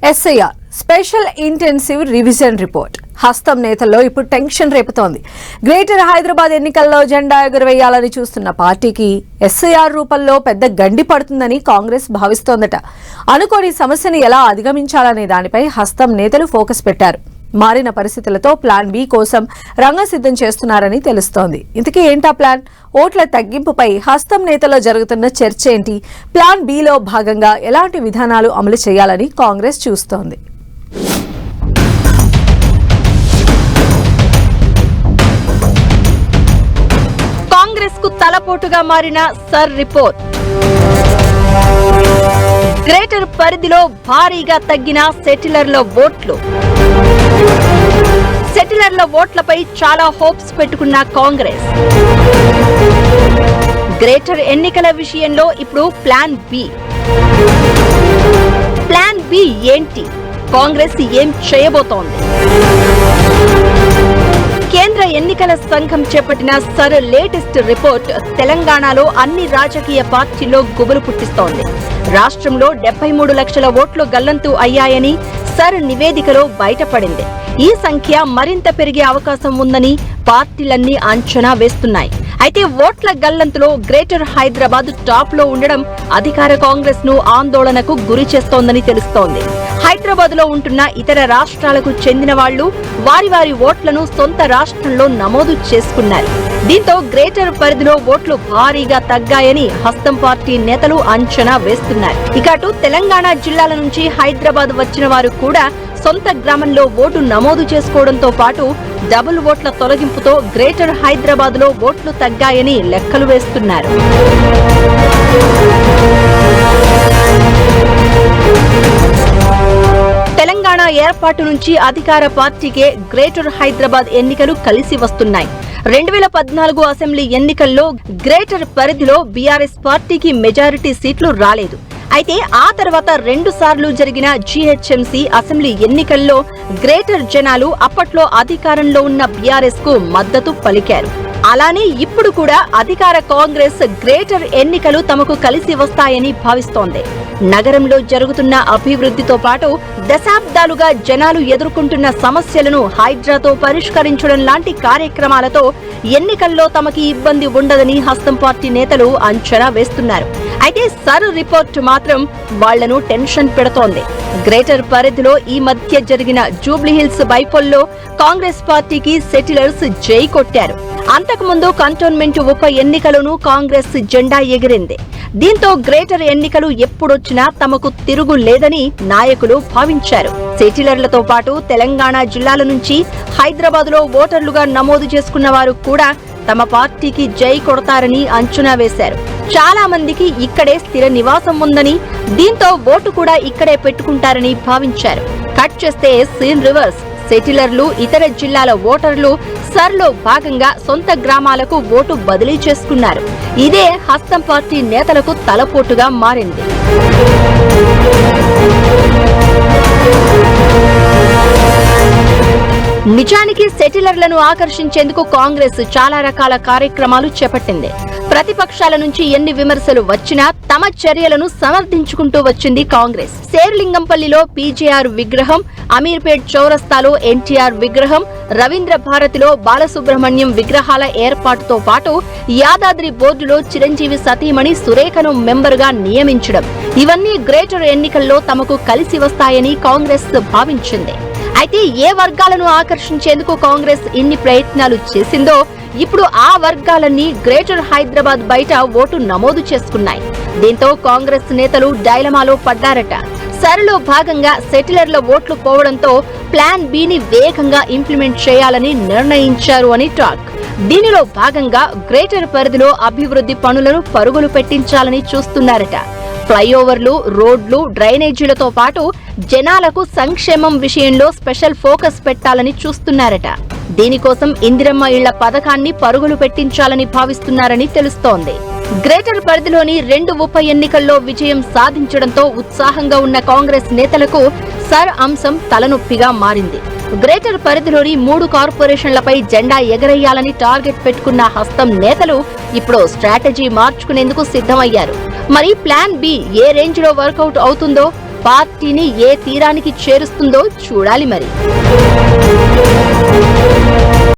SIR special intensive revision report హస్తం నేతల్లో ఇప్పుడు టెన్షన్ రేపుతోంది. గ్రేటర్ హైదరాబాద్ ఎన్నికల్లో జెండా ఎగురవేయాలని చూస్తున్న పార్టీకి ఎస్ఐఆర్ రూపంలో పెద్ద గండి పడుతుందని కాంగ్రెస్ భావిస్తోందట. అనుకోని సమస్యను ఎలా అధిగమించాలనే దానిపై హస్తం నేతలు ఫోకస్ పెట్టారు. మారిన పరిస్థితులతో ప్లాన్ బి కోసం రంగసిద్ధం చేస్తున్నారని తెలుస్తోంది. ఇంతకీ ఏంటా ప్లాన్? ఓట్ల తగ్గింపుపై హస్తం నేతలో జరుగుతున్న చర్చ ఏంటి? ప్లాన్ బిలో భాగంగా ఎలాంటి విధానాలు అమలు చేయాలని కాంగ్రెస్ చూస్తోంది. కాంగ్రెస్ కు తలపోటుగా మారిన సర్ రిపోర్ట్. గ్రేటర్ పరిధిలో భారీగా తగ్గిన సెటిలర్ల ఓట్లు. సెటిలర్ల ఓట్లపై చాలా హోప్స్ పెట్టుకున్న కాంగ్రెస్ గ్రేటర్ ఎన్నికల విషయంలో ఇప్పుడు ప్లాన్ బి. ప్లాన్ బి ఏంటి? కాంగ్రెస్ ఏం చేయబోతోంది? కేంద్ర ఎన్నికల సంఘం చేపట్టిన సర్ లేటెస్ట్ రిపోర్ట్ తెలంగాణలో అన్ని రాజకీయ పార్టీల్లో గుబులు పుట్టిస్తోంది. రాష్ట్రంలో 73 లక్షల ఓట్లు గల్లంతు అయ్యాయని సర్ నివేదికలో బయటపడింది. ఈ సంఖ్య మరింత పెరిగే అవకాశం ఉందని పార్టీలన్నీ అంచనా వేస్తున్నాయి. అయితే ఓట్ల గల్లంతులో గ్రేటర్ హైదరాబాద్ టాప్ లో ఉండడం అధికార కాంగ్రెస్ ను ఆందోళనకు గురి చేస్తోందని తెలుస్తోంది. హైదరాబాద్ లో ఉంటున్న ఇతర రాష్ట్రాలకు చెందిన వాళ్లు వారి వారి ఓట్లను సొంత రాష్ట్రంలో నమోదు చేసుకున్నారు. దీంతో గ్రేటర్ పరిధిలో ఓట్లు భారీగా తగ్గాయని హస్తం పార్టీ నేతలు అంచనా వేస్తున్నారు. ఇక అటు తెలంగాణ జిల్లాల నుంచి హైదరాబాద్ వచ్చిన వారు కూడా సొంత గ్రామంలో ఓటు నమోదు చేసుకోవడంతో పాటు డబుల్ ఓట్ల తొలగింపుతో గ్రేటర్ హైదరాబాద్ లో ఓట్లు తగ్గాయని లెక్కలు వేస్తున్నారు. తెలంగాణ ఏర్పాటు నుంచి అధికార పార్టీకే గ్రేటర్ హైదరాబాద్ ఎన్నికలు కలిసి వస్తున్నాయి. 2014 అసెంబ్లీ ఎన్నికల్లో గ్రేటర్ పరిధిలో బీఆర్ఎస్ పార్టీకి మెజారిటీ సీట్లు రాలేదు. అయితే ఆ తర్వాత 2 సార్లు జరిగిన జీహెచ్ఎంసీ అసెంబ్లీ ఎన్నికల్లో గ్రేటర్ జనాలు అప్పట్లో అధికారంలో ఉన్న బీఆర్ఎస్ కు మద్దతు పలికారు. అలానే ఇప్పుడు కూడా అధికార కాంగ్రెస్ గ్రేటర్ ఎన్నికలు తమకు కలిసి వస్తాయని భావిస్తోంది. నగరంలో జరుగుతున్న అభివృద్ధితో పాటు దశాబ్దాలుగా జనాలు ఎదుర్కొంటున్న సమస్యలను హైడ్రాతో పరిష్కరించడం లాంటి కార్యక్రమాలతో ఎన్నికల్లో తమకి ఇబ్బంది ఉండదని హస్తం పార్టీ నేతలు అంచనా వేస్తున్నారు. అయితే సర్ రిపోర్ట్ మాత్రం వాళ్లను టెన్షన్ పెడుతోంది. గ్రేటర్ పరిధిలో ఈ మధ్య జరిగిన జూబ్లీహిల్స్ బైపోల్లో కాంగ్రెస్ పార్టీకి సెటిలర్స్ జై కొట్టారు. అంతకుముందు కంటోన్మెంట్ ఉప ఎన్నికలను కాంగ్రెస్ జెండా ఎగిరింది. దీంతో గ్రేటర్ ఎన్నికలు ఎప్పుడొచ్చినా తమకు తిరుగు లేదని నాయకులు భావించారు. సెటిలర్లతో పాటు తెలంగాణ జిల్లాల నుంచి హైదరాబాద్ లో ఓటర్లుగా నమోదు చేసుకున్న వారు కూడా తమ పార్టీకి జై కొడతారని అంచనా వేశారు. చాలా మందికి ఇక్కడే స్థిర నివాసం ఉందని, దీంతో ఓటు కూడా ఇక్కడే పెట్టుకుంటారని భావించారు. కట్ చేస్తే సీన్ రివర్స్. సెటిలర్లు, ఇతర జిల్లాల ఓటర్లు సర్లో భాగంగా సొంత గ్రామాలకు ఓటు బదిలీ చేసుకున్నారు. ఇదే హస్తం పార్టీ నేతలకు తలపోటుగా మారింది. నిజానికి సెటిలర్లను ఆకర్షించేందుకు కాంగ్రెస్ చాలా రకాల కార్యక్రమాలు చేపట్టింది. ప్రతిపక్షాల నుంచి ఎన్ని విమర్శలు వచ్చినా తమ చర్యలను సమర్థించుకుంటూ వచ్చింది కాంగ్రెస్. శేర్లింగంపల్లిలో పీజేఆర్ విగ్రహం, అమీర్పేట్ చౌరస్తాలో ఎన్టీఆర్ విగ్రహం, రవీంద్ర భారతిలో బాలసుబ్రహ్మణ్యం విగ్రహాల ఏర్పాటుతో పాటు యాదాద్రి బోర్డులో చిరంజీవి సతీమణి సురేఖను మెంబరుగా నియమించడం, ఇవన్నీ గ్రేటర్ ఎన్నికల్లో తమకు కలిసి వస్తాయని కాంగ్రెస్ భావించింది. అయితే ఏ వర్గాలను ఆకర్షించేందుకు కాంగ్రెస్ ఇన్ని ప్రయత్నాలు చేసిందో ఇప్పుడు ఆ వర్గాలన్నీ గ్రేటర్ హైదరాబాద్ బయట ఓటు నమోదు చేసుకున్నాయి. దీంతో కాంగ్రెస్ నేతలు డైలమాలో పడ్డారట. సర్లో భాగంగా సెటిలర్ల ఓట్లు పోవడంతో ప్లాన్ బిని వేగంగా ఇంప్లిమెంట్ చేయాలని నిర్ణయించారు అని టాక్. దీనిలో భాగంగా గ్రేటర్ పరిధిలో అభివృద్ధి పనులను పరుగులు పెట్టించాలని చూస్తున్నారట. ఫ్లైఓవర్లు, రోడ్లు, డ్రైనేజీలతో పాటు జనాలకు సంక్షేమం విషయంలో స్పెషల్ ఫోకస్ పెట్టాలని చూస్తున్నారట. దీనికోసం ఇందిరమ్మ ఇళ్ల పథకాన్ని పరుగులు పెట్టించాలని భావిస్తున్నారని తెలుస్తోంది. గ్రేటర్ పరిధిలోని 2 ఉప ఎన్నికల్లో విజయం సాధించడంతో ఉత్సాహంగా ఉన్న కాంగ్రెస్ నేతలకు సర్ అంశం తలనొప్పిగా మారింది. గ్రేటర్ పరిధిలోని 3 కార్పొరేషన్లపై జెండా ఎగరేయాలని టార్గెట్ పెట్టుకున్న హస్తం నేతలు ఇప్పుడు స్ట్రాటజీ మార్చుకునేందుకు సిద్ధమయ్యారు. మరి ప్లాన్ బి ఏ రేంజ్ లో వర్కౌట్ అవుతుందో పార్టీని ఏ తీరానికి చేరుస్తుందో చూడాలి మరి.